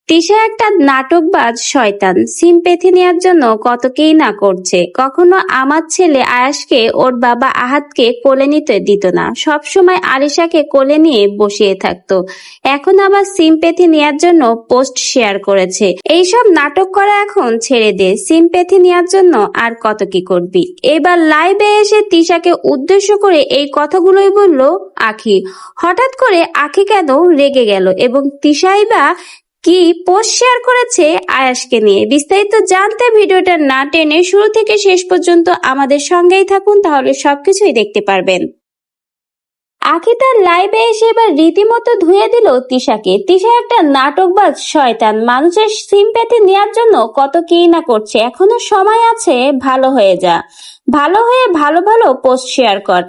তিশা একটা নাটকবাজ শয়তান। সিম্প্যাথি নেয়ার জন্য কতকেই না করছে। কখনো আমার ছেলে আয়াসকে ওর বাবা আহাদকে কোলে নিতে দিত না, সবসময় আলিশাকে কোলে নিয়ে বসিয়ে থাকতো। এখন আবার সিম্প্যাথি নেয়ার জন্য পোস্ট শেয়ার করেছে। এইসব নাটক করা এখন ছেড়ে দে, সিম্প্যাথি নেয়ার জন্য আর কত কি করবি। এবার লাইভে এসে তিশাকে উদ্দেশ্য করে এই কথাগুলোই বলল আখি। হঠাৎ করে আখি কেন রেগে গেল এবং তিশাই বা কি পোস্ট শেয়ার করেছে আয়াসকে নিয়ে? বিস্তারিত জানতে ভিডিওটা না টেনে শুরু থেকে শেষ পর্যন্ত আমাদের সঙ্গেই থাকুন, তাহলে সবকিছুই দেখতে পারবেন। আখি তার লাইভে এসে এবার রীতিমতো ধুয়ে দিল তিশাকে। তিশা একটা নাটকবাজ শয়তান, মানুষের সিম্প্যাথি নেওয়ার জন্য কত কি না করছে। এখনো সময় আছে, ভালো হয়ে যা, ভালো হয়ে ভালো ভালো পোস্ট শেয়ার কর।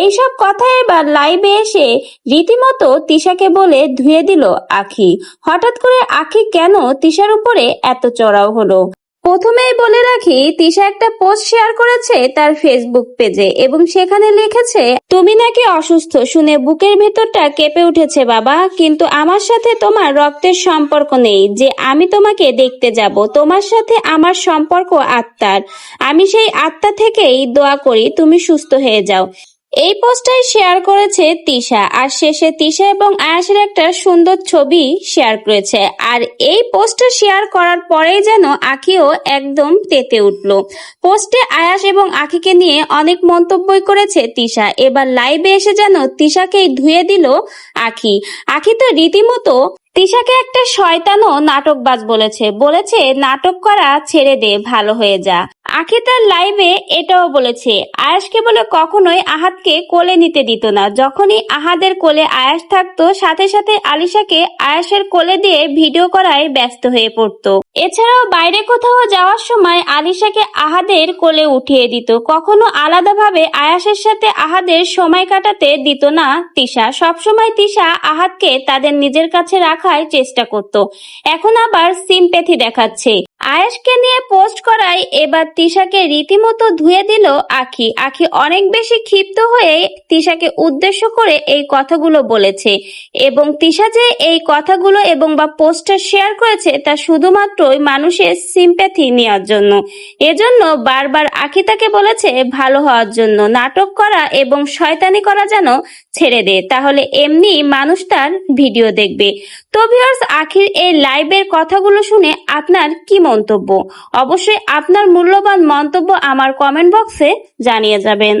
এইসব কথা এবার লাইভে এসে রীতিমতো তিশাকে বলে ধুয়ে দিল আখি। হঠাৎ করে আখি কেন তিশার উপরে এত চড়াও হলো? প্রথমেই বলে রাখি, তিশা একটা পোস্ট শেয়ার করেছে তার ফেসবুক পেজে এবং সেখানে লিখেছে, তুমি নাকি অসুস্থ শুনে বুকের ভেতরটা কেঁপে উঠেছে বাবা, কিন্তু আমার সাথে তোমার রক্তের সম্পর্ক নেই যে আমি তোমাকে দেখতে যাব। তোমার সাথে আমার সম্পর্ক আত্মার। আমি সেই আত্মা থেকেই দোয়া করি তুমি সুস্থ হয়ে যাও। এই পোস্টটাই শেয়ার করেছে তিশা, আর শেষে তিশা এবং আয়াসের একটা সুন্দর ছবি শেয়ার করেছে। আর এই পোস্টটা শেয়ার করার পরেই যেন আখিও একদম তেতে উঠলো। পোস্টে আয়াস এবং আখিকে নিয়ে অনেক মন্তব্যই করেছে তিশা। এবার লাইভে এসে যেন তিশাকেই ধুয়ে দিল আখি। আখি তো রীতিমতো তিশাকে একটা শয়তান ও নাটকবাজ বলেছে নাটক করা ছেড়ে দে, ভালো হয়ে যা। আখি তার লাইভে এটাও বলেছে, আয়াসকে বলে কখনোই আহাদকে কোলে নিতে দিত না। যখনই আহাদের কোলে আয়াস থাকতো সাথে সাথে আলিশাকে আয়াসের কোলে দিয়ে ভিডিও করায় ব্যস্ত হয়ে পড়তো। এছাড়াও বাইরে কোথাও যাওয়ার সময় আলিশাকে আহাদের কোলে উঠিয়ে দিত। কখনো আলাদাভাবে আয়াসের সাথে আহাদের সময় কাটাতে দিত না তিশা। সবসময় তিশা আহাদকে তাদের নিজের কাছে রাখার চেষ্টা করত। এখন আবার সিম্প্যাথি দেখাচ্ছে। আয়াসকে নিয়ে পোস্ট করায় এবার তিশাকে রীতিমতো ধুয়ে দিল আখি। আখি অনেক বেশি ক্ষিপ্ত হয়ে তিশাকে উদ্দেশ্য করে এই কথাগুলো বলেছে এবং তিশা যে এই কথাগুলো এবং বা পোস্টটা শেয়ার করেছে তা শুধুমাত্রই মানুষের সিম্প্যাথি নেওয়ার জন্য। এজন্য বারবার আখি তাকে বলেছে ভালো হওয়ার জন্য নাটক করা এবং শয়তানি করা যেন ছেড়ে দে, তাহলে এমনি মানুষ তার ভিডিও দেখবে। তো ভিউয়ার্স, আখির এই লাইভের কথাগুলো শুনে আপনার কি মন্তব্য? অবশ্যই আপনার মূল্যবান মন্তব্য আমার কমেন্ট বক্সে জানিয়ে যাবেন।